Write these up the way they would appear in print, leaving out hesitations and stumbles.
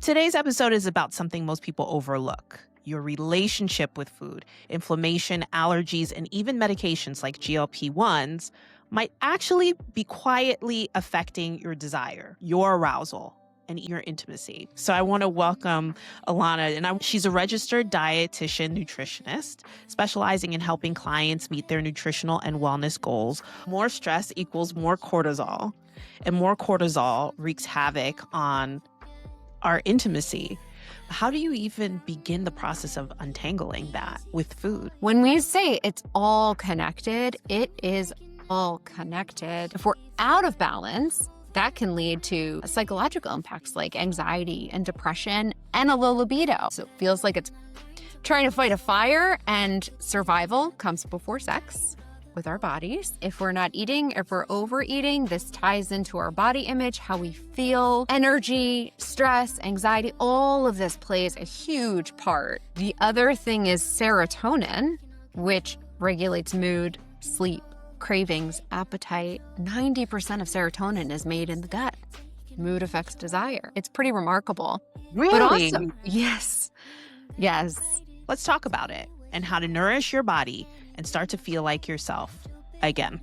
Today's episode is about something most people overlook: your relationship with food. Inflammation, allergies, and even medications like GLP-1s might actually be quietly affecting your desire, your arousal, and your intimacy. So I want to welcome Alana, and she's a registered dietitian nutritionist specializing in helping clients meet their nutritional and wellness goals. More stress equals more cortisol, and more cortisol wreaks havoc on our intimacy. How do you even begin the process of untangling that with food? When we say it's all connected, it is all connected. If we're out of balance, that can lead to psychological impacts like anxiety and depression and a low libido. So it feels like it's trying to fight a fire, and survival comes before sex with our bodies. If we're not eating, if we're overeating, this ties into our body image, how we feel, energy, stress, anxiety, all of this plays a huge part. The other thing is serotonin, which regulates mood, sleep, cravings, appetite. 90% of serotonin is made in the gut. Mood affects desire. It's pretty remarkable. Really? But also, yes. Let's talk about it and how to nourish your body and start to feel like yourself again.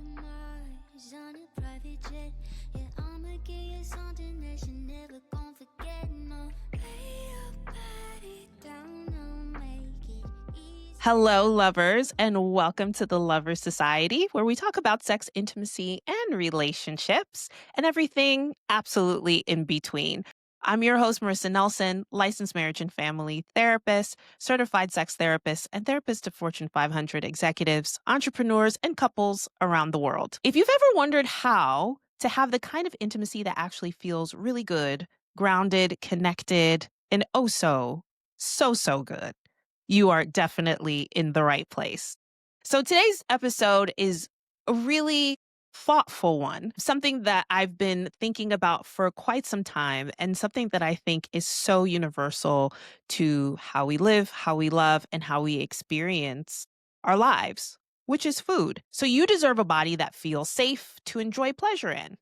Hello, lovers, and welcome to the Lover Society, where we talk about sex, intimacy, and relationships, and everything absolutely in between. I'm your host, Marissa Nelson, licensed marriage and family therapist, certified sex therapist, and therapist to Fortune 500 executives, entrepreneurs, and couples around the world. If you've ever wondered how to have the kind of intimacy that actually feels really good, grounded, connected, and so good, you are definitely in the right place. So today's episode is a really thoughtful one, something that I've been thinking about for quite some time, and something that I think is so universal to how we live, how we love, and how we experience our lives, which is food. So you deserve a body that feels safe to enjoy pleasure in,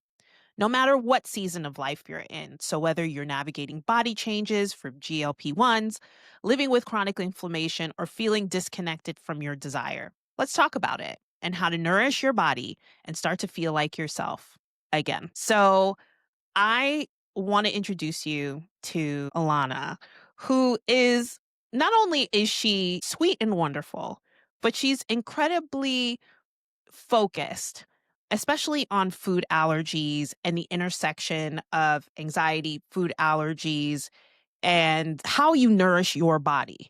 no matter what season of life you're in. So whether you're navigating body changes from GLP-1s, living with chronic inflammation, or feeling disconnected from your desire, let's talk about it and how to nourish your body and start to feel like yourself again. So I want to introduce you to Alana, who is, not only is she sweet and wonderful, but she's incredibly focused, especially on food allergies and the intersection of anxiety, food allergies, and how you nourish your body,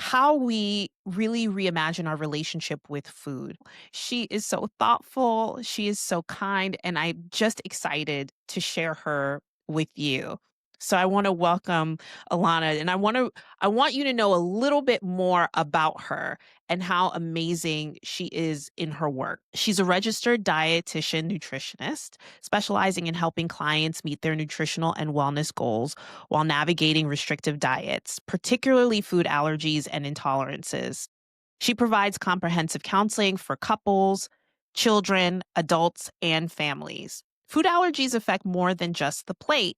how we really reimagine our relationship with food. She is so thoughtful, she is so kind, and I'm just excited to share her with you. So I want to welcome Alana, and I want you to know a little bit more about her and how amazing she is in her work. She's a registered dietitian nutritionist specializing in helping clients meet their nutritional and wellness goals while navigating restrictive diets, particularly food allergies and intolerances. She provides comprehensive counseling for couples, children, adults, and families. Food allergies affect more than just the plate.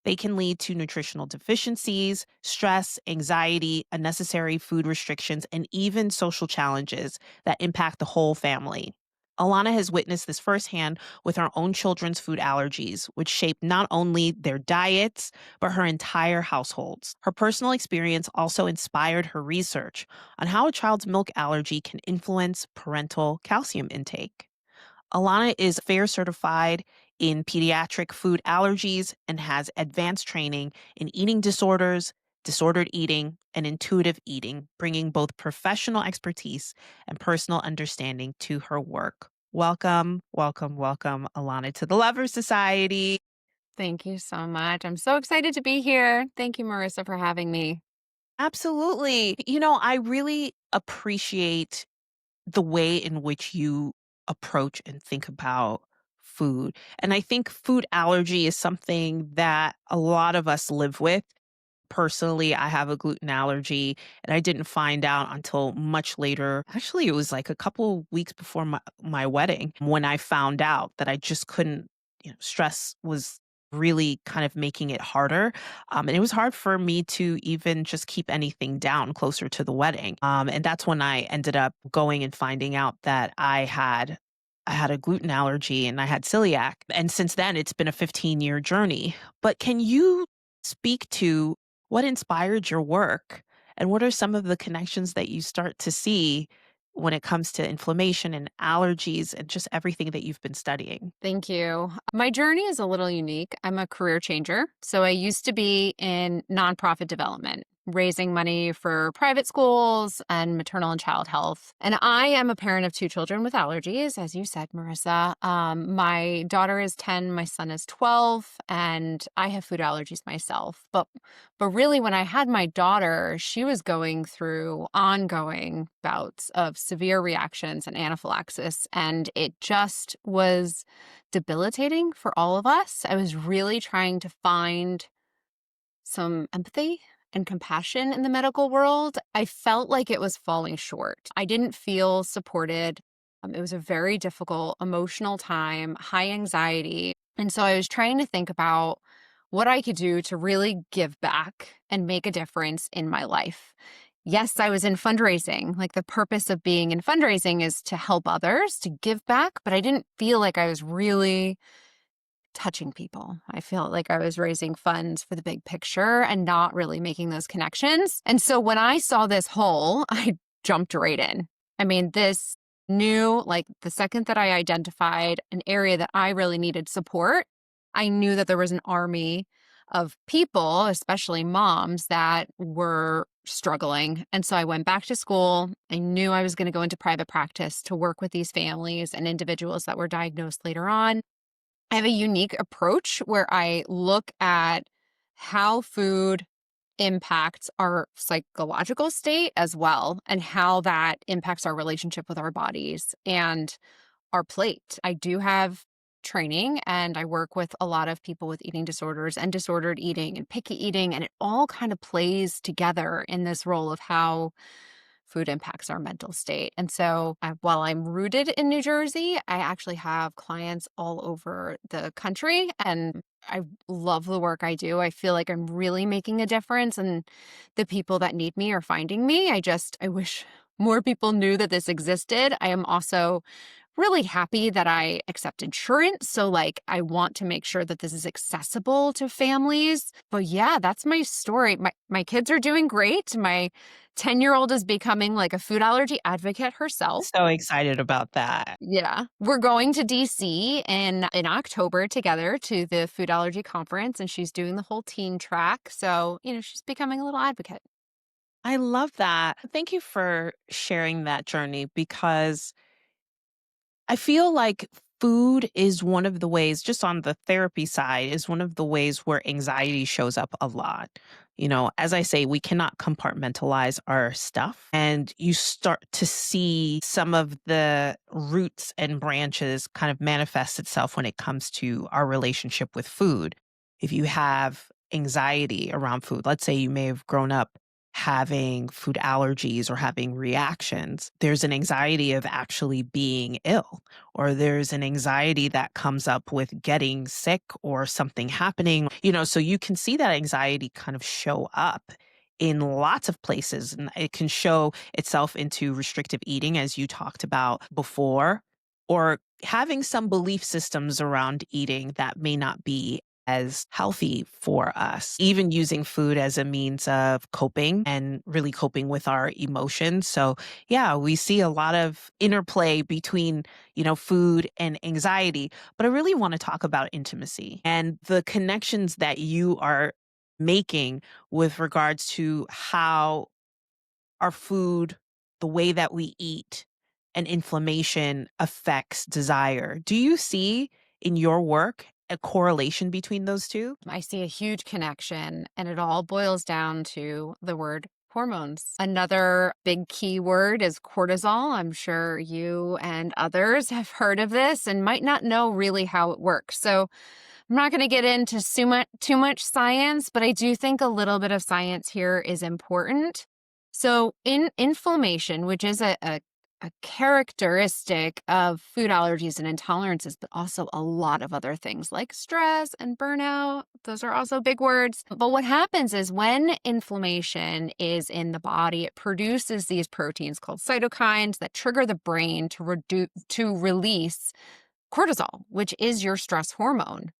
They can lead to nutritional deficiencies, stress, anxiety, unnecessary food restrictions, and even social challenges that impact the whole family. Alana has witnessed this firsthand with her own children's food allergies, which shape not only their diets, but her entire households. Her personal experience also inspired her research on how a child's milk allergy can influence parental calcium intake. Alana is FAIR certified in pediatric food allergies and has advanced training in eating disorders, disordered eating, and intuitive eating, bringing both professional expertise and personal understanding to her work. Welcome, Alana, to the Lover Society. Thank you so much. I'm so excited to be here. Thank you, Marissa, for having me. Absolutely. I really appreciate the way in which you approach and think about food. And I think food allergy is something that a lot of us live with. Personally, I have a gluten allergy, and I didn't find out until much later. Actually, it was like a couple weeks before my wedding when I found out that I just couldn't, stress was really kind of making it harder. And it was hard for me to even just keep anything down closer to the wedding. And that's when I ended up going and finding out that I had a gluten allergy and I had celiac. And since then, it's been a 15-year journey. But can you speak to what inspired your work and what are some of the connections that you start to see when it comes to inflammation and allergies and just everything that you've been studying? Thank you. My journey is a little unique. I'm a career changer. So I used to be in nonprofit development, raising money for private schools and maternal and child health. And I am a parent of two children with allergies, as you said, Marissa. My daughter is 10, my son is 12, and I have food allergies myself. But really, when I had my daughter, she was going through ongoing bouts of severe reactions and anaphylaxis, and it just was debilitating for all of us. I was really trying to find some empathy and compassion in the medical world. I felt like it was falling short. I didn't feel supported. It was a very difficult emotional time, high anxiety. And so I was trying to think about what I could do to really give back and make a difference in my life. Yes, I was in fundraising. Like, the purpose of being in fundraising is to help others, to give back, but I didn't feel like I was really touching people. I felt like I was raising funds for the big picture and not really making those connections. And so when I saw this hole, I jumped right in. I mean, this knew, like, the second that I identified an area that I really needed support, I knew that there was an army of people, especially moms, that were struggling. And so I went back to school. I knew I was going to go into private practice to work with these families and individuals that were diagnosed later on. I have a unique approach where I look at how food impacts our psychological state as well, and how that impacts our relationship with our bodies and our plate. I do have training and I work with a lot of people with eating disorders and disordered eating and picky eating, and it all kind of plays together in this role of how food impacts our mental state. And so while I'm rooted in New Jersey, I actually have clients all over the country, and I love the work I do. I feel like I'm really making a difference, and the people that need me are finding me. I wish more people knew that this existed. I am also really happy that I accept insurance. So, like, I want to make sure that this is accessible to families. But yeah, that's my story. My kids are doing great. My 10-year-old is becoming like a food allergy advocate herself. So excited about that. Yeah. We're going to DC in October together to the food allergy conference, and she's doing the whole teen track. So, she's becoming a little advocate. I love that. Thank you for sharing that journey because I feel like food is one of the ways, just on the therapy side, is one of the ways where anxiety shows up a lot. As I say, we cannot compartmentalize our stuff, and you start to see some of the roots and branches kind of manifest itself when it comes to our relationship with food. If you have anxiety around food, let's say you may have grown up having food allergies or having reactions, there's an anxiety of actually being ill, or there's an anxiety that comes up with getting sick or something happening. So you can see that anxiety kind of show up in lots of places, and it can show itself into restrictive eating, as you talked about before, or having some belief systems around eating that may not be as healthy for us, even using food as a means of coping and really coping with our emotions. So yeah, we see a lot of interplay between, food and anxiety, but I really want to talk about intimacy and the connections that you are making with regards to how our food, the way that we eat, and inflammation affects desire. Do you see in your work a correlation between those two? I see a huge connection, and it all boils down to the word hormones. Another big key word is cortisol. I'm sure you and others have heard of this and might not know really how it works. So I'm not going to get into too much science, but I do think a little bit of science here is important. So in inflammation, which is a a characteristic of food allergies and intolerances, but also a lot of other things like stress and burnout. Those are also big words. But what happens is when inflammation is in the body, it produces these proteins called cytokines that trigger the brain to release cortisol, which is your stress hormone.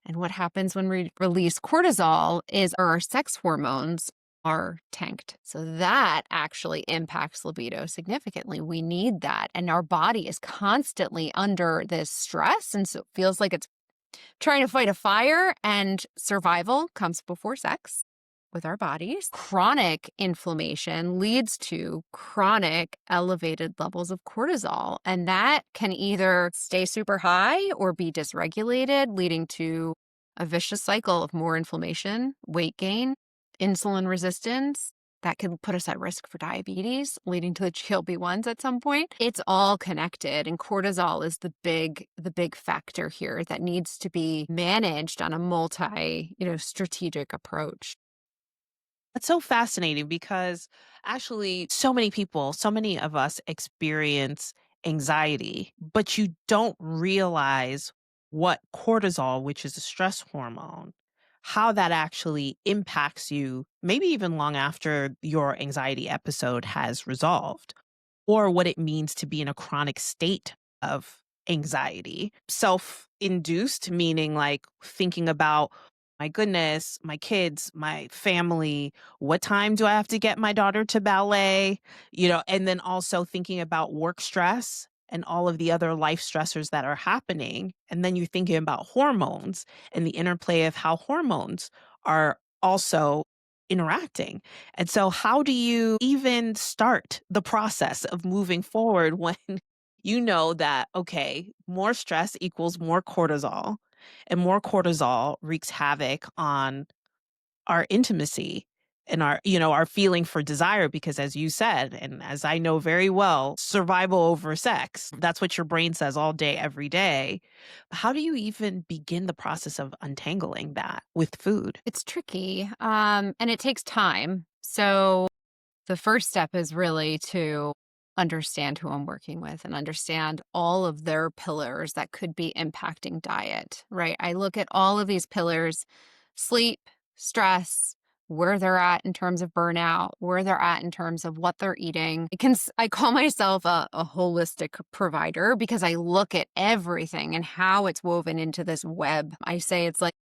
And what happens when we release cortisol is our sex hormones are tanked. So that actually impacts libido significantly. We need that. And our body is constantly under this stress. And so it feels like it's trying to fight a fire, and survival comes before sex with our bodies. Chronic inflammation leads to chronic elevated levels of cortisol, and that can either stay super high or be dysregulated, leading to a vicious cycle of more inflammation, weight gain, insulin resistance. That could put us at risk for diabetes, leading to the GLP-1s at some point. It's all connected, and cortisol is the big factor here that needs to be managed on a strategic approach. That's so fascinating because actually, so many people, so many of us experience anxiety, but you don't realize what cortisol, which is a stress hormone, how that actually impacts you, maybe even long after your anxiety episode has resolved, or what it means to be in a chronic state of anxiety. Self induced, meaning like thinking about, my goodness, my kids, my family, what time do I have to get my daughter to ballet? And then also thinking about work stress and all of the other life stressors that are happening. And then you're thinking about hormones and the interplay of how hormones are also interacting. And so, how do you even start the process of moving forward when you know that, okay, more stress equals more cortisol, and more cortisol wreaks havoc on our intimacy and our feeling for desire? Because as you said, and as I know very well, survival over sex, that's what your brain says all day, every day. How do you even begin the process of untangling that with food? It's tricky, and it takes time. So the first step is really to understand who I'm working with and understand all of their pillars that could be impacting diet, right? I look at all of these pillars: sleep, stress, where they're at in terms of burnout, where they're at in terms of what they're eating. I call myself a holistic provider because I look at everything and how it's woven into this web. I say it's like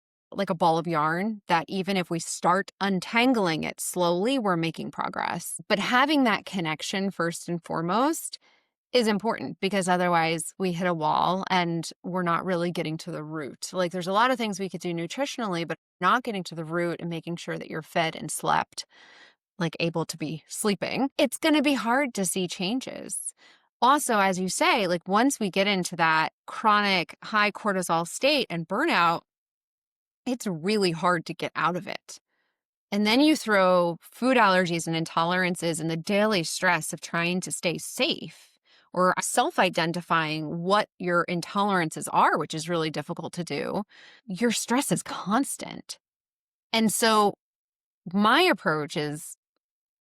a ball of yarn that even if we start untangling it slowly, we're making progress. But having that connection first and foremost is important, because otherwise we hit a wall and we're not really getting to the root. Like, there's a lot of things we could do nutritionally, but not getting to the root and making sure that you're fed and slept, like able to be sleeping, it's going to be hard to see changes. Also, as you say, like once we get into that chronic high cortisol state and burnout, it's really hard to get out of it. And then you throw food allergies and intolerances and the daily stress of trying to stay safe, or self identifying what your intolerances are, which is really difficult to do. Your stress is constant. And so my approach is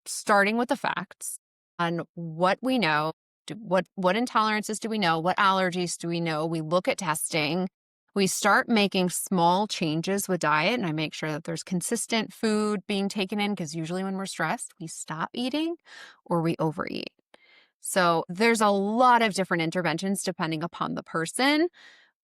starting with the facts on what we know. What intolerances do we know? What allergies do we know? We look at testing. We start making small changes with diet, and I make sure that there's consistent food being taken in, because usually when we're stressed, we stop eating or we overeat. So there's a lot of different interventions depending upon the person,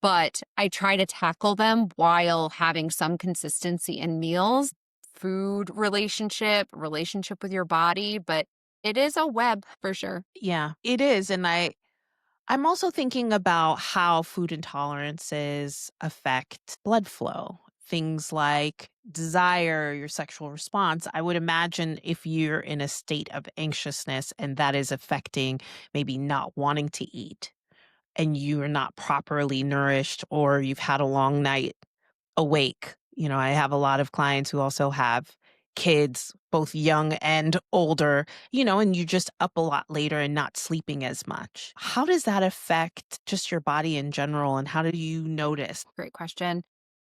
but I try to tackle them while having some consistency in meals, food relationship with your body, but it is a web for sure. Yeah, it is. And I'm also thinking about how food intolerances affect blood flow. Things like desire, your sexual response. I would imagine if you're in a state of anxiousness and that is affecting maybe not wanting to eat, and you are not properly nourished, or you've had a long night awake. I have a lot of clients who also have kids, both young and older, and you're just up a lot later and not sleeping as much. How does that affect just your body in general? And how do you notice? Great question.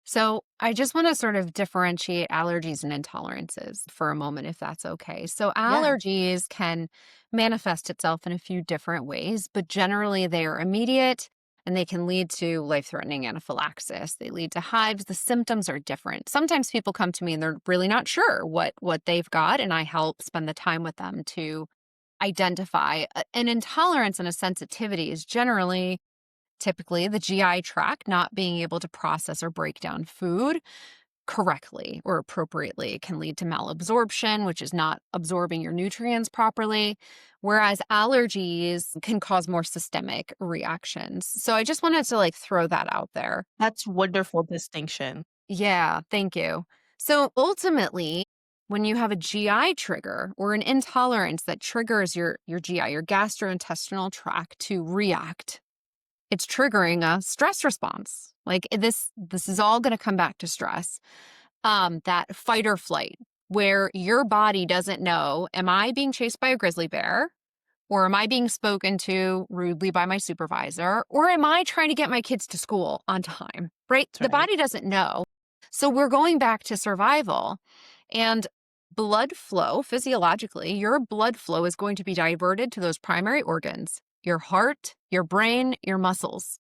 So, I just want to sort of differentiate allergies and intolerances for a moment, if that's okay. So, Yeah. allergies can manifest itself in a few different ways, but generally they are immediate and they can lead to life threatening anaphylaxis. They lead to hives. The symptoms are different. Sometimes people come to me and they're really not sure what they've got, and I help spend the time with them to identify. An intolerance and a sensitivity is generally typically the GI tract not being able to process or break down food correctly or appropriately. It can lead to malabsorption, which is not absorbing your nutrients properly, whereas allergies can cause more systemic reactions. So I just wanted to throw that out there. That's wonderful distinction. Yeah, thank you. So ultimately, when you have a GI trigger or an intolerance that triggers your GI, your gastrointestinal tract to react, it's triggering a stress response. This is all going to come back to stress. That fight or flight, where your body doesn't know, am I being chased by a grizzly bear? Or am I being spoken to rudely by my supervisor? Or am I trying to get my kids to school on time? Right? That's The right. body doesn't know. So we're going back to survival. And blood flow, physiologically, your blood flow is going to be diverted to those primary organs: your heart, your brain, your muscles,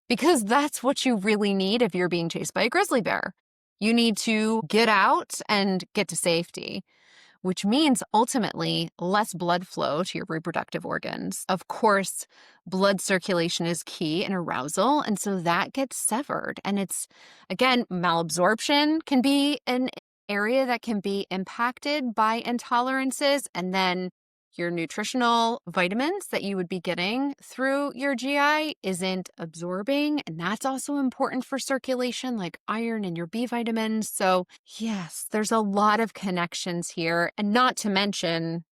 because that's what you really need if you're being chased by a grizzly bear. You need to get out and get to safety, which means ultimately less blood flow to your reproductive organs. Of course, blood circulation is key in arousal, and so that gets severed. And it's, again, malabsorption can be an area that can be impacted by intolerances, and then your nutritional vitamins that you would be getting through your GI isn't absorbing. And that's also important for circulation, like iron and your B vitamins. So, yes, there's a lot of connections here. And not to mention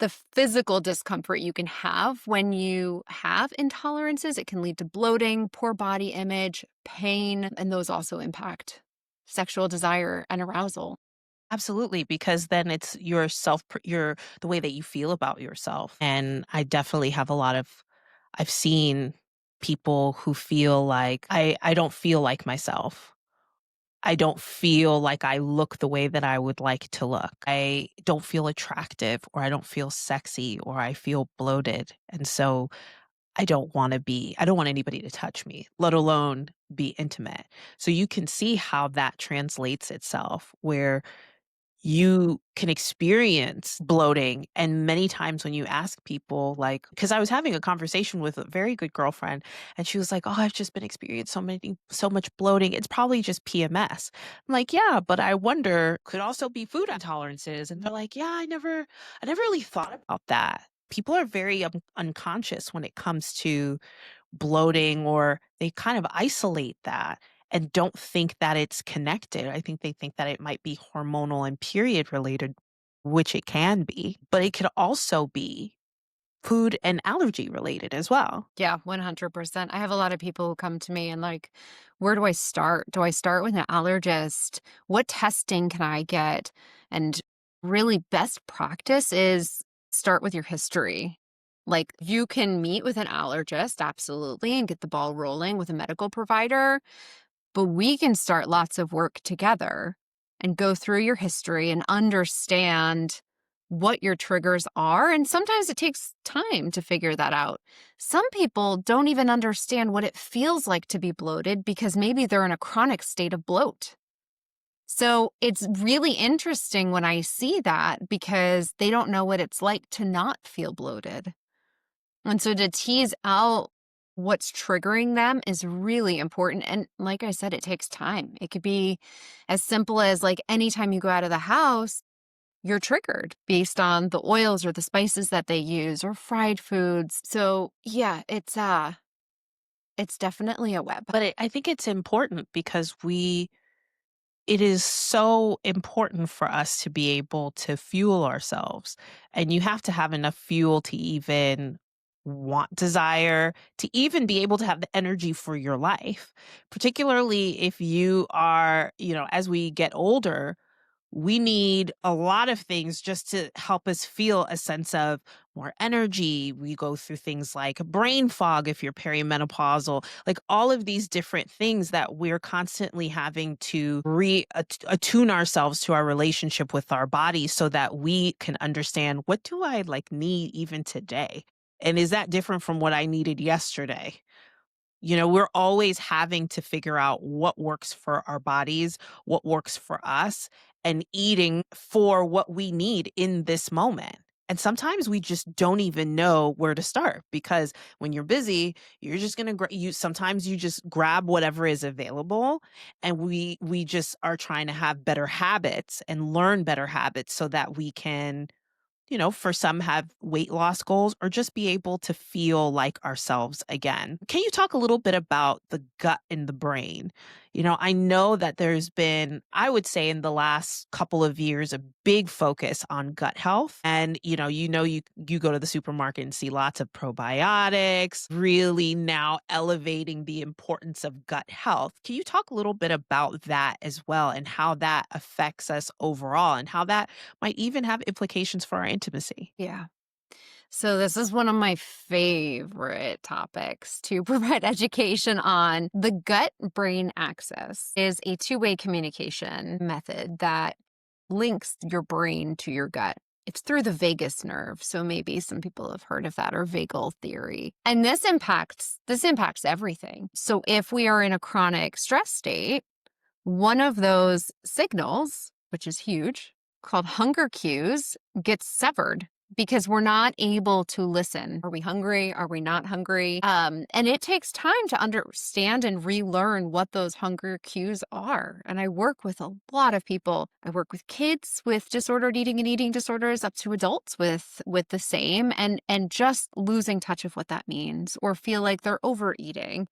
the physical discomfort you can have when you have intolerances. It can lead to bloating, poor body image, pain, and those also impact sexual desire and arousal. Absolutely, because then it's your your the way that you feel about yourself. And I definitely have a lot of I've seen people who feel like I don't feel like myself. I don't feel like I look the way that I would like to look. I don't feel attractive, or I don't feel sexy, or I feel bloated. And so I don't want anybody to touch me, let alone be intimate. So you can see how that translates itself, where you can experience bloating. And many times when you ask people, like, because I was having a conversation with a very good girlfriend, and she was like, "Oh, I've just been experiencing so much bloating. It's probably just PMS." I'm like, "Yeah, but I wonder, could also be food intolerances." And they're like, "Yeah, I never really thought about that." People are very unconscious when it comes to bloating, or they kind of isolate that and don't think that it's connected. I think they think that it might be hormonal and period related, which it can be, but it could also be food and allergy related as well. Yeah, 100%. I have a lot of people who come to me and where do I start? Do I start with an allergist? What testing can I get? And really, best practice is start with your history. Like, you can meet with an allergist, absolutely, and get the ball rolling with a medical provider, but we can start lots of work together and go through your history and understand what your triggers are. And sometimes it takes time to figure that out. Some people don't even understand what it feels like to be bloated because maybe they're in a chronic state of bloat. So it's really interesting when I see that because they don't know what it's like to not feel bloated. And so to tease out what's triggering them is really important. And like I said, it takes time. It could be as simple as anytime you go out of the house, you're triggered based on the oils or the spices that they use or fried foods. So yeah, it's definitely a web. But I think it's important because it is so important for us to be able to fuel ourselves. And you have to have enough fuel to even desire, to even be able to have the energy for your life, particularly if you are, as we get older, we need a lot of things just to help us feel a sense of more energy. We go through things like brain fog if you're perimenopausal, like all of these different things that we're constantly having to attune ourselves to our relationship with our body so that we can understand, what do I like need even today? And is that different from what I needed yesterday? We're always having to figure out what works for our bodies, what works for us, and eating for what we need in this moment. And sometimes we just don't even know where to start, because when you're busy, you're just going to sometimes you just grab whatever is available, and we just are trying to have better habits and learn better habits so that we can, for some have weight loss goals or just be able to feel like ourselves again. Can you talk a little bit about the gut and the brain? I know that there's been, I would say in the last couple of years, a big focus on gut health. And, you go to the supermarket and see lots of probiotics, really now elevating the importance of gut health. Can you talk a little bit about that as well, and how that affects us overall, and how that might even have implications for our intimacy? Yeah. So this is one of my favorite topics to provide education on. The gut-brain axis is a two-way communication method that links your brain to your gut. It's through the vagus nerve. So maybe some people have heard of that, or vagal theory. And this impacts everything. So if we are in a chronic stress state, one of those signals, which is huge, called hunger cues, gets severed because we're not able to listen. Are we hungry? Are we not hungry? And it takes time to understand and relearn what those hunger cues are. And I work with a lot of people. I work with kids with disordered eating and eating disorders, up to adults with the same, and just losing touch of what that means, or feel like they're overeating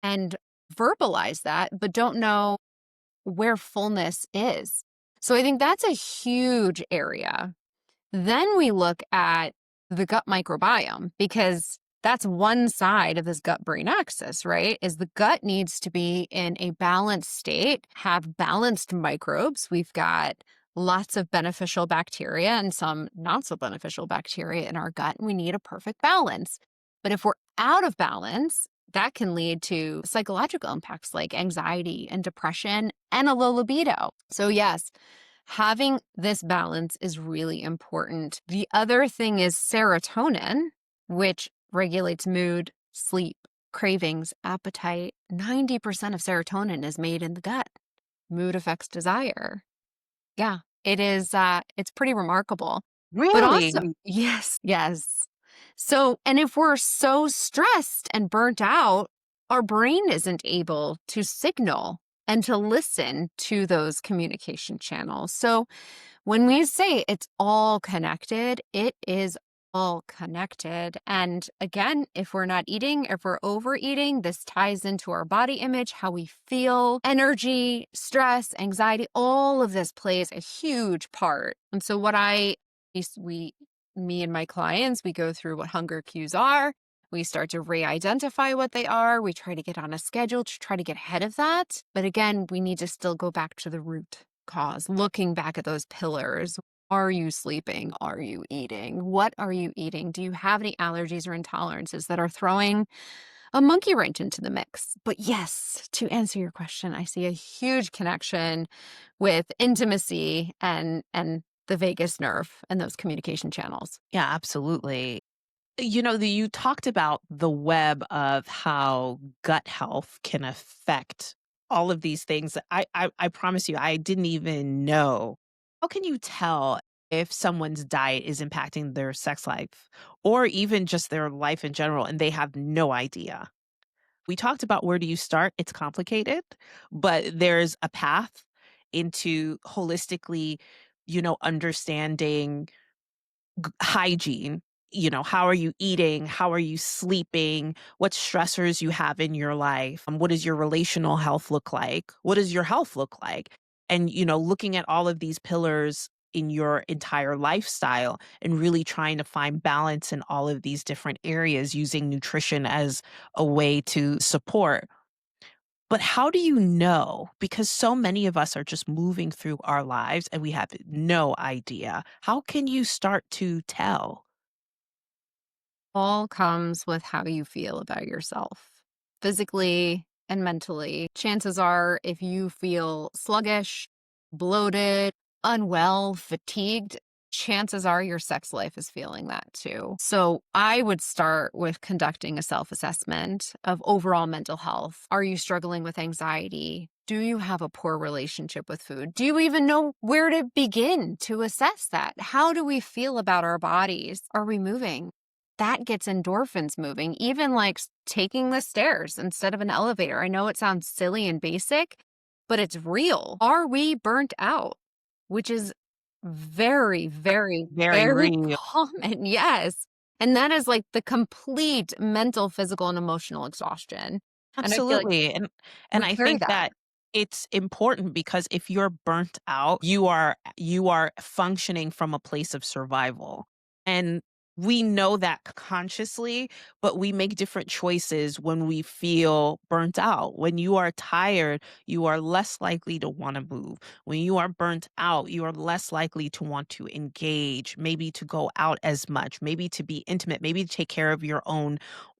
and verbalize that, but don't know where fullness is. So I think that's a huge area. Then we look at the gut microbiome, because that's one side of this gut brain axis, right? Is the gut needs to be in a balanced state, have balanced microbes. We've got lots of beneficial bacteria and some not so beneficial bacteria in our gut, and we need a perfect balance. But if we're out of balance, that can lead to psychological impacts like anxiety and depression and a low libido. So yes, having this balance is really important. The other thing is serotonin, which regulates mood, sleep, cravings, appetite. 90% of serotonin is made in the gut. Mood affects desire. Yeah, it is, it's pretty remarkable. But also, Really? yes, yes. So, and if we're so stressed and burnt out, our brain isn't able to signal and to listen to those communication channels. So when we say it's all connected, it is all connected. And again, if we're not eating, if we're overeating, this ties into our body image, how we feel, energy, stress, anxiety, all of this plays a huge part. And so me and my clients, we go through what hunger cues are. We start to re-identify what they are. We try to get on a schedule to try to get ahead of that. But again, we need to still go back to the root cause, looking back at those pillars. Are you sleeping? Are you eating? What are you eating? Do you have any allergies or intolerances that are throwing a monkey wrench into the mix? But yes, to answer your question, I see a huge connection with intimacy and the vagus nerve and those communication channels. Yeah, absolutely. You talked about the web of how gut health can affect all of these things that I promise you, I didn't even know. How can you tell if someone's diet is impacting their sex life, or even just their life in general, and they have no idea? We talked about, where do you start? It's complicated, but there's a path into holistically, understanding hygiene. How are you eating? How are you sleeping? What stressors you have in your life? What does your relational health look like? What does your health look like? And, looking at all of these pillars in your entire lifestyle, and really trying to find balance in all of these different areas, using nutrition as a way to support. But how do you know? Because so many of us are just moving through our lives and we have no idea. How can you start to tell? All comes with how you feel about yourself, physically and mentally. Chances are, if you feel sluggish, bloated, unwell, fatigued, chances are your sex life is feeling that too. So I would start with conducting a self assessment of overall mental health. Are you struggling with anxiety? Do you have a poor relationship with food? Do you even know where to begin to assess that? How do we feel about our bodies? Are we moving? That gets endorphins moving, even like taking the stairs instead of an elevator. I know it sounds silly and basic, but it's real. Are we burnt out? Which is very, very, Very very real. common. Yes. And that is like the complete mental, physical, and emotional exhaustion. And I feel like Absolutely, and we I carry think that. that it's important because if you're burnt out, you are functioning from a place of survival, and we know that consciously, but we make different choices when we feel burnt out. When you are tired, you are less likely to wanna move. When you are burnt out, you are less likely to want to engage, maybe to go out as much, maybe to be intimate, maybe to take care of your own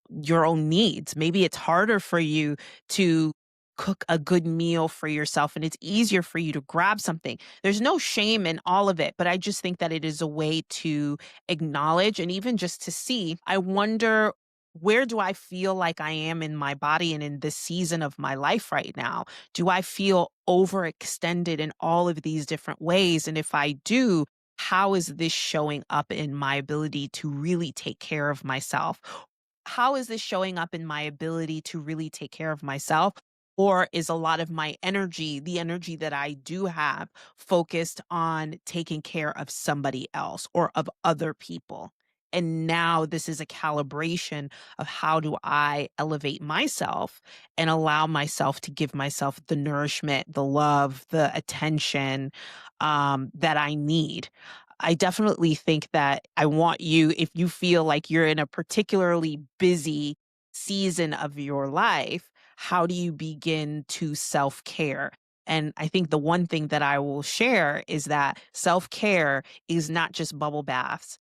needs. Maybe it's harder for you to cook a good meal for yourself and it's easier for you to grab something. There's no shame in all of it, but I just think that it is a way to acknowledge and even just to see. I wonder, where do I feel like I am in my body and in this season of my life right now? Do I feel overextended in all of these different ways? And if I do, how is this showing up in my ability to really take care of myself? How is this showing up in my ability to really take care of myself? Or is a lot of my energy, the energy that I do have, focused on taking care of somebody else or of other people? And now this is a calibration of how do I elevate myself and allow myself to give myself the nourishment, the love, the attention that I need. I definitely think that I want you, if you feel like you're in a particularly busy season of your life, how do you begin to self care? And I think the one thing that I will share is that self care is not just bubble baths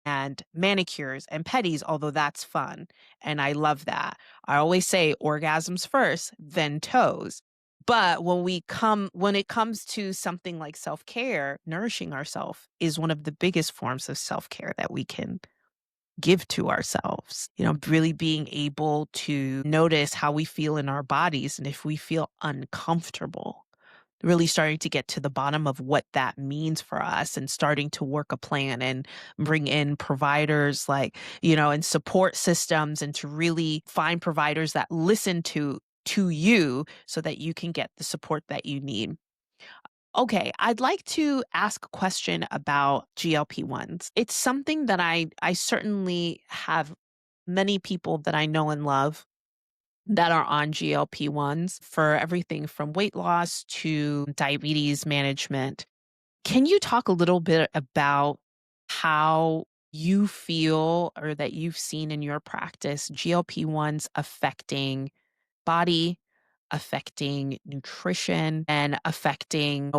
and manicures and pedis, although that's fun. And I love that. I always say orgasms first, then toes. But when it comes to something like self-care, nourishing ourselves is one of the biggest forms of self-care that we can give to ourselves. Really being able to notice how we feel in our bodies and if we feel uncomfortable, really starting to get to the bottom of what that means for us and starting to work a plan and bring in providers and support systems and to really find providers that listen to you so that you can get the support that you need. Okay, I'd like to ask a question about GLP-1s. It's something that I certainly have many people that I know and love that are on GLP-1s for everything from weight loss to diabetes management. Can you talk a little bit about how you feel or that you've seen in your practice GLP-1s affecting body, affecting nutrition, and affecting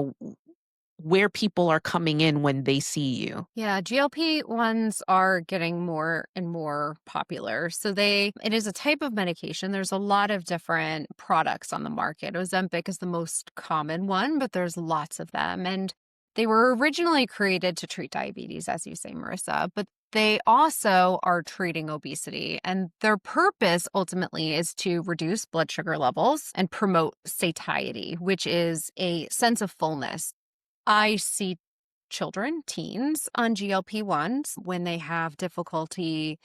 where people are coming in when they see you? Yeah, GLP-1s are getting more and more popular. It is a type of medication. There's a lot of different products on the market. Ozempic is the most common one, but there's lots of them. And they were originally created to treat diabetes, as you say, Marissa, but they also are treating obesity. And their purpose ultimately is to reduce blood sugar levels and promote satiety, which is a sense of fullness. I see children, teens on GLP-1s when they have difficulty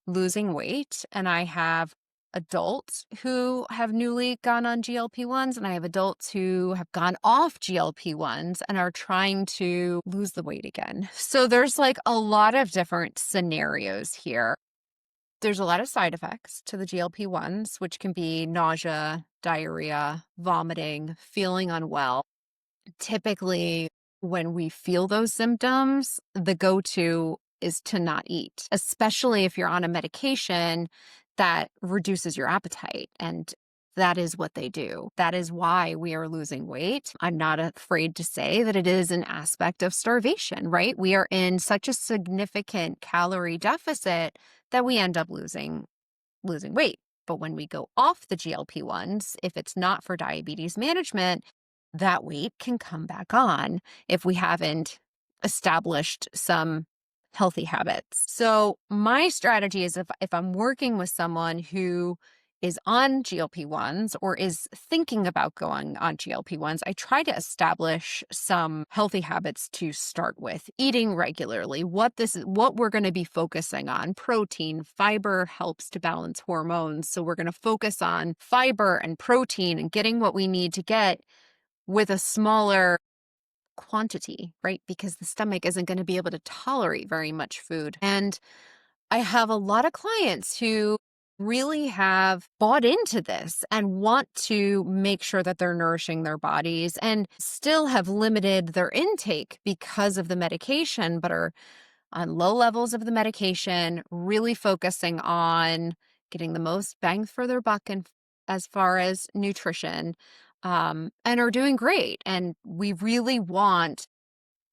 losing weight. And I have adults who have newly gone on GLP-1s, and I have adults who have gone off GLP-1s and are trying to lose the weight again. So there's like a lot of different scenarios here. There's a lot of side effects to the GLP-1s, which can be nausea, diarrhea, vomiting, feeling unwell. Typically, when we feel those symptoms, the go-to is to not eat, especially if you're on a medication that reduces your appetite. And that is what they do. That is why we are losing weight. I'm not afraid to say that it is an aspect of starvation, right? We are in such a significant calorie deficit that we end up losing weight. But when we go off the GLP-1s, if it's not for diabetes management, that weight can come back on if we haven't established some healthy habits. So my strategy is if I'm working with someone who is on GLP-1s or is thinking about going on GLP-1s, I try to establish some healthy habits to start with. Eating regularly, what we're going to be focusing on. Protein, fiber helps to balance hormones. So we're going to focus on fiber and protein and getting what we need to get with a smaller quantity, right? Because the stomach isn't going to be able to tolerate very much food. And I have a lot of clients who really have bought into this and want to make sure that they're nourishing their bodies and still have limited their intake because of the medication, but are on low levels of the medication, really focusing on getting the most bang for their buck and as far as nutrition, and are doing great. And we really want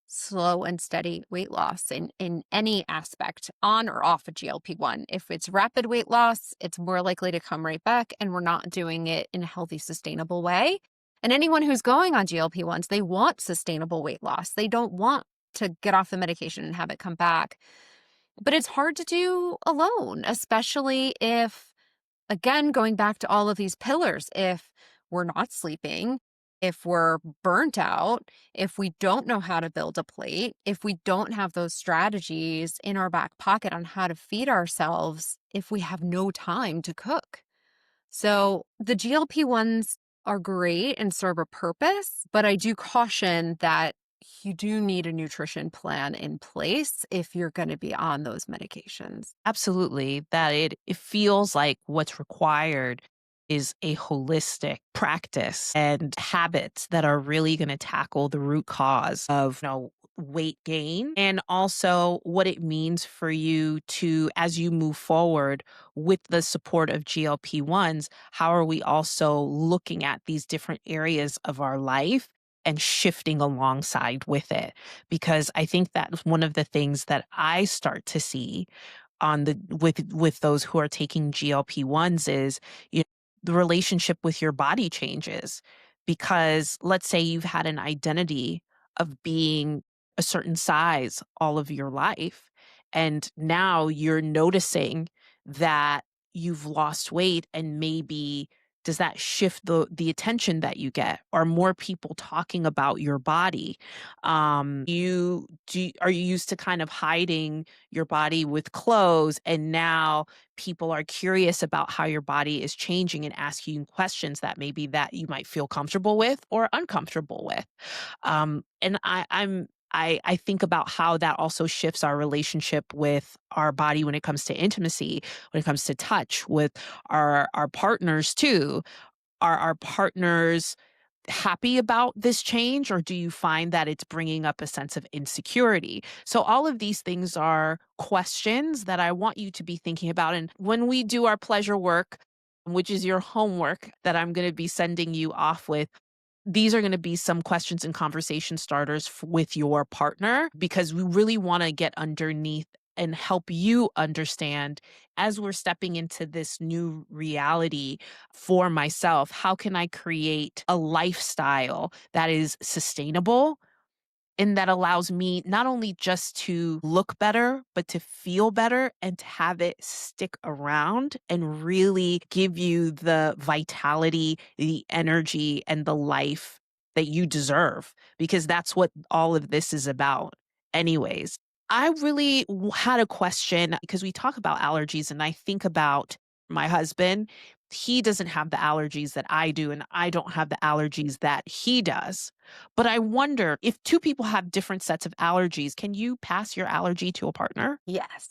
slow and steady weight loss in any aspect, on or off a GLP-1. If it's rapid weight loss, it's more likely to come right back, and we're not doing it in a healthy, sustainable way. And anyone who's going on GLP-1s, they want sustainable weight loss. They don't want to get off the medication and have it come back. But it's hard to do alone, especially if, again, going back to all of these pillars, if we're not sleeping, if we're burnt out, if we don't know how to build a plate, if we don't have those strategies in our back pocket on how to feed ourselves, if we have no time to cook. So the GLP-1s are great and serve a purpose, but I do caution that you do need a nutrition plan in place if you're going to be on those medications. Absolutely. That it feels like what's required is a holistic practice and habits that are really going to tackle the root cause of, weight gain, and also what it means for you to, as you move forward with the support of GLP-1s, how are we also looking at these different areas of our life and shifting alongside with it? Because I think that's one of the things that I start to see on the with those who are taking GLP-1s is, the relationship with your body changes. Because let's say you've had an identity of being a certain size all of your life, and now you're noticing that you've lost weight, and maybe does that shift the attention that you get? Are more people talking about your body? Are you used to kind of hiding your body with clothes, and now people are curious about how your body is changing and asking you questions that maybe that you might feel comfortable with or uncomfortable with? And I think about how that also shifts our relationship with our body when it comes to intimacy, when it comes to touch with our partners too. Are our partners happy about this change, or do you find that it's bringing up a sense of insecurity? So all of these things are questions that I want you to be thinking about. And when we do our pleasure work, which is your homework that I'm going to be sending you off with, these are going to be some questions and conversation starters with your partner, because we really want to get underneath and help you understand, as we're stepping into this new reality for myself, how can I create a lifestyle that is sustainable and that allows me not only just to look better, but to feel better and to have it stick around and really give you the vitality, the energy, and the life that you deserve, because that's what all of this is about, anyways. I really had a question because we talk about allergies, and I think about my husband. He doesn't have the allergies that I do, and I don't have the allergies that he does. But I wonder, if two people have different sets of allergies, can you pass your allergy to a partner? Yes.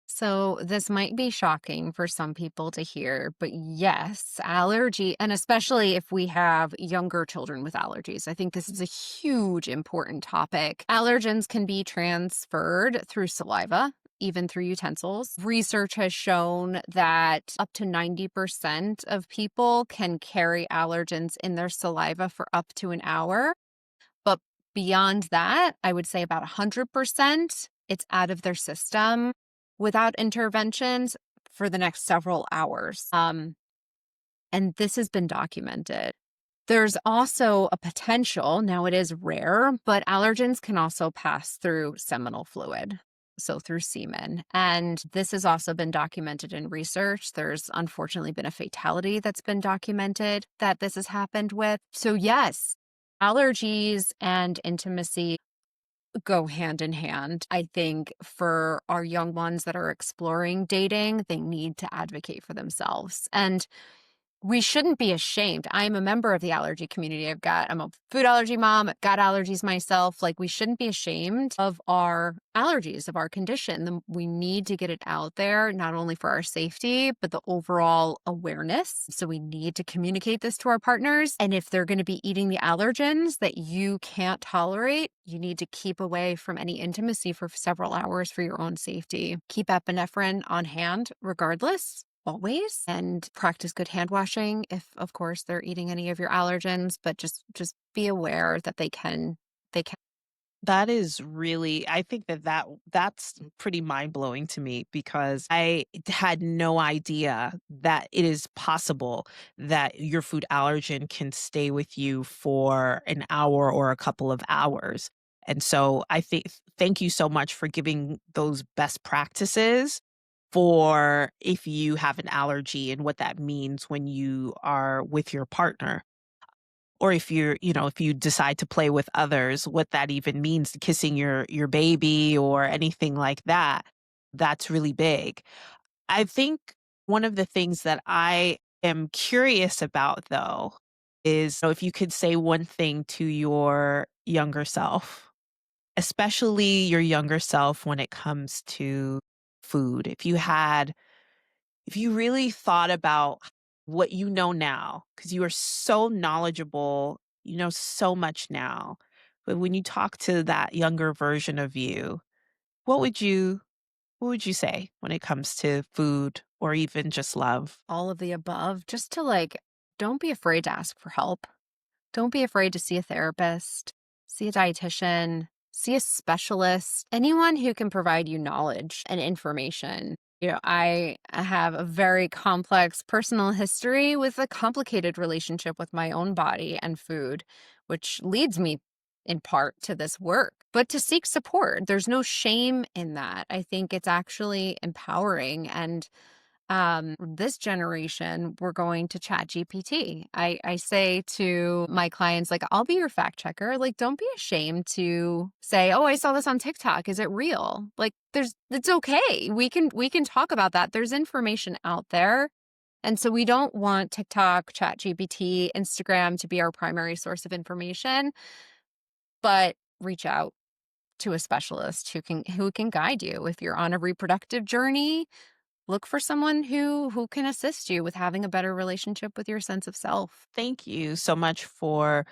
So this might be shocking for some people to hear, but yes, allergy, and especially if we have younger children with allergies, I think this is a huge important topic. Allergens can be transferred through saliva. even through utensils. Research has shown that up to 90% of people can carry allergens in their saliva for up to an hour. But beyond that, I would say about 100%, it's out of their system without interventions for the next several hours. And this has been documented. There's also a potential, now it is rare, but allergens can also pass through seminal fluid, so through semen. And this has also been documented in research. There's unfortunately been a fatality that's been documented that this has happened with. So, yes, allergies and intimacy go hand in hand. I think for our young ones that are exploring dating, they need to advocate for themselves. And we shouldn't be ashamed. I'm a member of the allergy community. I'm a food allergy mom. I've got allergies myself. Like, we shouldn't be ashamed of our allergies, of our condition. We need to get it out there, not only for our safety, but the overall awareness. So we need to communicate this to our partners. And if they're going to be eating the allergens that you can't tolerate, you need to keep away from any intimacy for several hours for your own safety. Keep epinephrine on hand regardless, always, and practice good hand washing if, of course, they're eating any of your allergens, but just be aware that they can. That is really, I think that's pretty mind-blowing to me because I had no idea that it is possible that your food allergen can stay with you for an hour or a couple of hours. And so I think thank you so much for giving those best practices for if you have an allergy and what that means when you are with your partner. Or if if you decide to play with others, what that even means, kissing your baby or anything like that, that's really big. I think one of the things that I am curious about though is if you could say one thing to your younger self, especially your younger self when it comes to food. If you really thought about what you know now, because you are so knowledgeable, you know so much now. But when you talk to that younger version of you, what would you what would you say when it comes to food or even just love? All of the above, just to don't be afraid to ask for help. Don't be afraid to see a therapist, see a dietitian, see a specialist, anyone who can provide you knowledge and information. I have a very complex personal history with a complicated relationship with my own body and food, which leads me in part to this work. But to seek support, there's no shame in that. I think it's actually empowering. And this generation, we're going to chat GPT. I say to my clients, like, I'll be your fact checker. Like, don't be ashamed to say, oh, I saw this on TikTok. Is it real? Like, it's okay. We can talk about that. There's information out there. And so we don't want TikTok, chat GPT, Instagram to be our primary source of information, but reach out to a specialist who can guide you. If you're on a reproductive journey, look for someone who can assist you with having a better relationship with your sense of self. Thank you so much for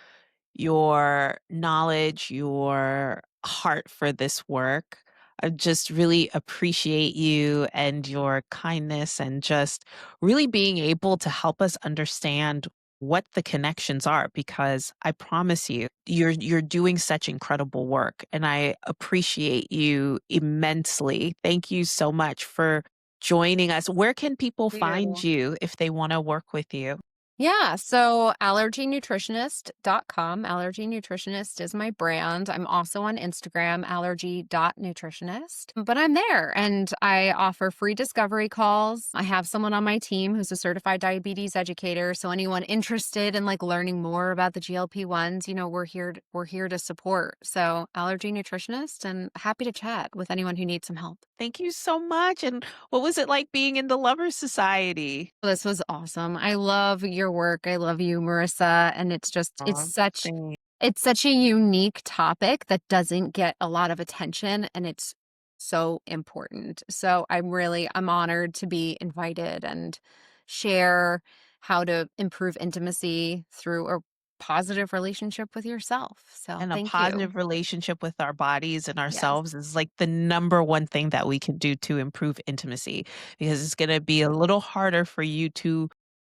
your knowledge, your heart for this work. I just really appreciate you and your kindness and just really being able to help us understand what the connections are because I promise you you're doing such incredible work and I appreciate you immensely. Thank you so much for joining us. Where can people find You. you if they want to work with you? Yeah, so allergynutritionist.com. Allergy Nutritionist is my brand. I'm also on Instagram, allergy.nutritionist. But I'm there and I offer free discovery calls. I have someone on my team who's a certified diabetes educator. So anyone interested in learning more about the GLP-1s, we're here to support. So Allergy Nutritionist, and happy to chat with anyone who needs some help. Thank you so much. And what was it like being in the Lovers Society? This was awesome. I love your work. I love you, Marissa. And it's just, Aw, thank it's such a unique topic that doesn't get a lot of attention, and it's so important. So I'm honored to be invited and share how to improve intimacy through a positive relationship with yourself. So And a thank you. positive relationship with our bodies and Yes. ourselves is like the number one thing that we can do to improve intimacy because it's going to be a little harder for you to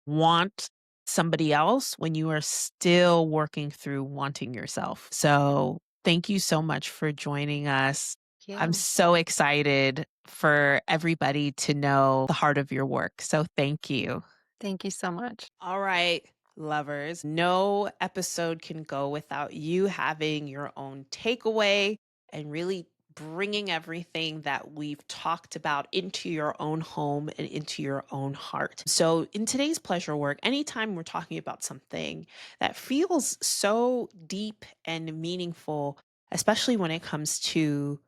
want somebody else when you are still working through wanting yourself. So, thank you so much for joining us. Thank I'm you. so excited for everybody to know the heart of your work. So, thank you. Thank you so much. All right, lovers. No episode can go without you having your own takeaway and really bringing everything that we've talked about into your own home and into your own heart. So, in today's pleasure work, anytime we're talking about something that feels so deep and meaningful, especially when it comes to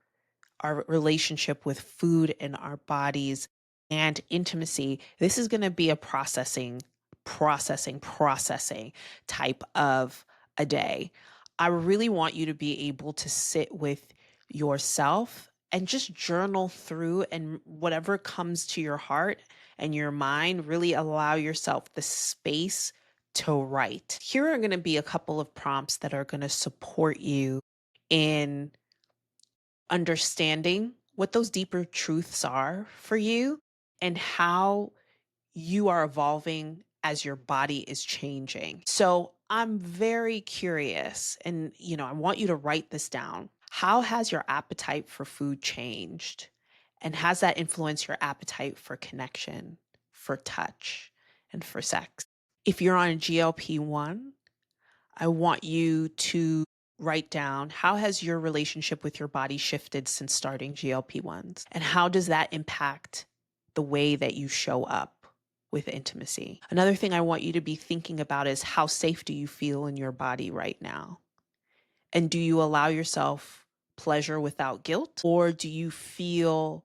our relationship with food and our bodies and intimacy, this is going to be a processing type of a day. I really want you to be able to sit with yourself and just journal through and whatever comes to your heart and your mind, really allow yourself the space to write. Here are going to be a couple of prompts that are going to support you in understanding what those deeper truths are for you and how you are evolving as your body is changing. So I'm very curious and I want you to write this down. How has your appetite for food changed? And has that influenced your appetite for connection, for touch, and for sex? If you're on a GLP-1, I want you to write down how has your relationship with your body shifted since starting GLP-1s? And how does that impact the way that you show up with intimacy? Another thing I want you to be thinking about is how safe do you feel in your body right now? And do you allow yourself pleasure without guilt? Or do you feel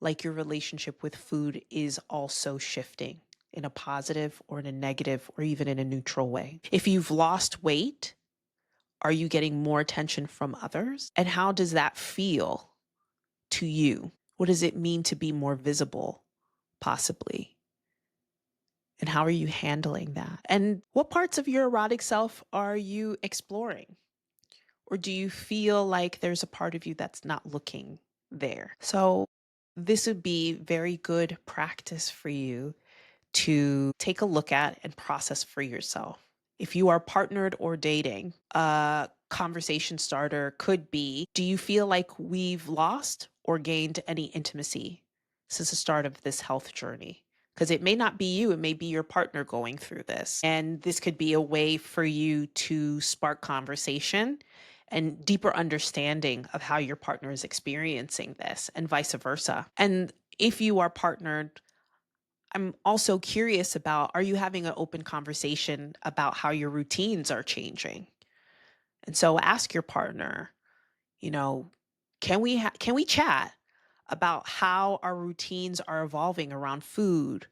like your relationship with food is also shifting in a positive or in a negative or even in a neutral way? If you've lost weight, are you getting more attention from others? And how does that feel to you? What does it mean to be more visible, possibly? And how are you handling that? And what parts of your erotic self are you exploring? Or do you feel like there's a part of you that's not looking there? So, this would be very good practice for you to take a look at and process for yourself. If you are partnered or dating, a conversation starter could be, do you feel like we've lost or gained any intimacy since the start of this health journey? Because it may not be you, it may be your partner going through this. And this could be a way for you to spark conversation and deeper understanding of how your partner is experiencing this and vice versa. And if you are partnered, I'm also curious about, are you having an open conversation about how your routines are changing? And so ask your partner, you know, can we chat about how our routines are evolving around food,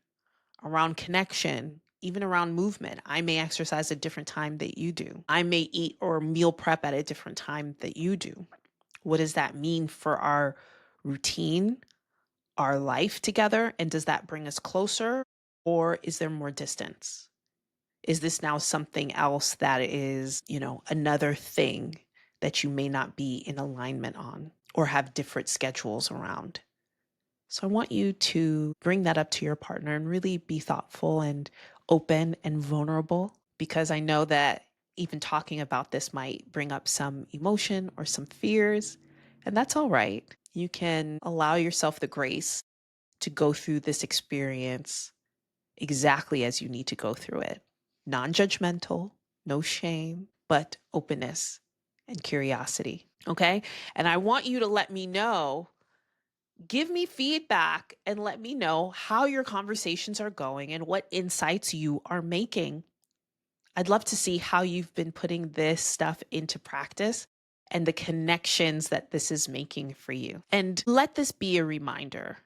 around connection, even around movement? I may exercise at a different time that you do. I may eat or meal prep at a different time that you do. What does that mean for our routine, our life together? And does that bring us closer or is there more distance? Is this now something else that is, another thing that you may not be in alignment on or have different schedules around? So I want you to bring that up to your partner and really be thoughtful and open and vulnerable because I know that even talking about this might bring up some emotion or some fears, and that's all right. You can allow yourself the grace to go through this experience exactly as you need to go through it. Non judgmental, no shame, but openness and curiosity. Okay. And I want you to let me know, give me feedback and let me know how your conversations are going and what insights you are making. I'd love to see how you've been putting this stuff into practice and the connections that this is making for you. And let this be a reminder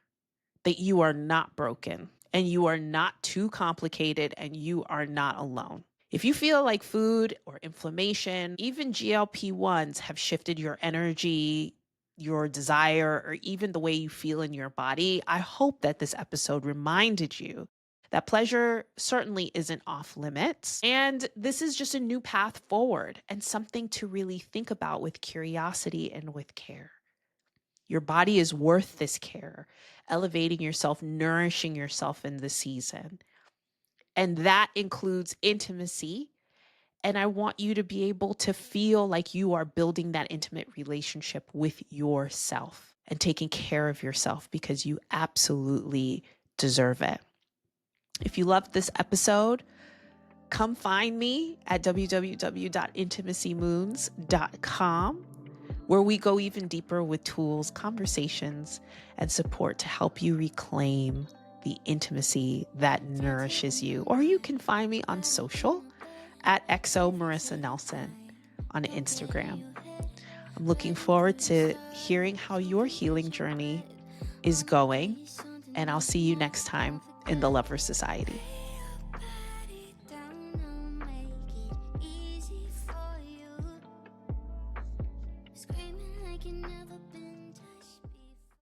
that you are not broken and you are not too complicated and you are not alone. If you feel like food or inflammation, even GLP-1s have shifted your energy, your desire, or even the way you feel in your body, I hope that this episode reminded you That pleasure certainly isn't off limits. And this is just a new path forward and something to really think about with curiosity and with care. Your body is worth this care, elevating yourself, nourishing yourself in the season. And that includes intimacy. And I want you to be able to feel like you are building that intimate relationship with yourself and taking care of yourself because you absolutely deserve it. If you loved this episode, come find me at www.intimacymoons.com, where we go even deeper with tools, conversations, and support to help you reclaim the intimacy that nourishes you. Or you can find me on social at XO Marissa Nelson on Instagram. I'm looking forward to hearing how your healing journey is going, and I'll see you next time in the Lover Society. Screaming like you never been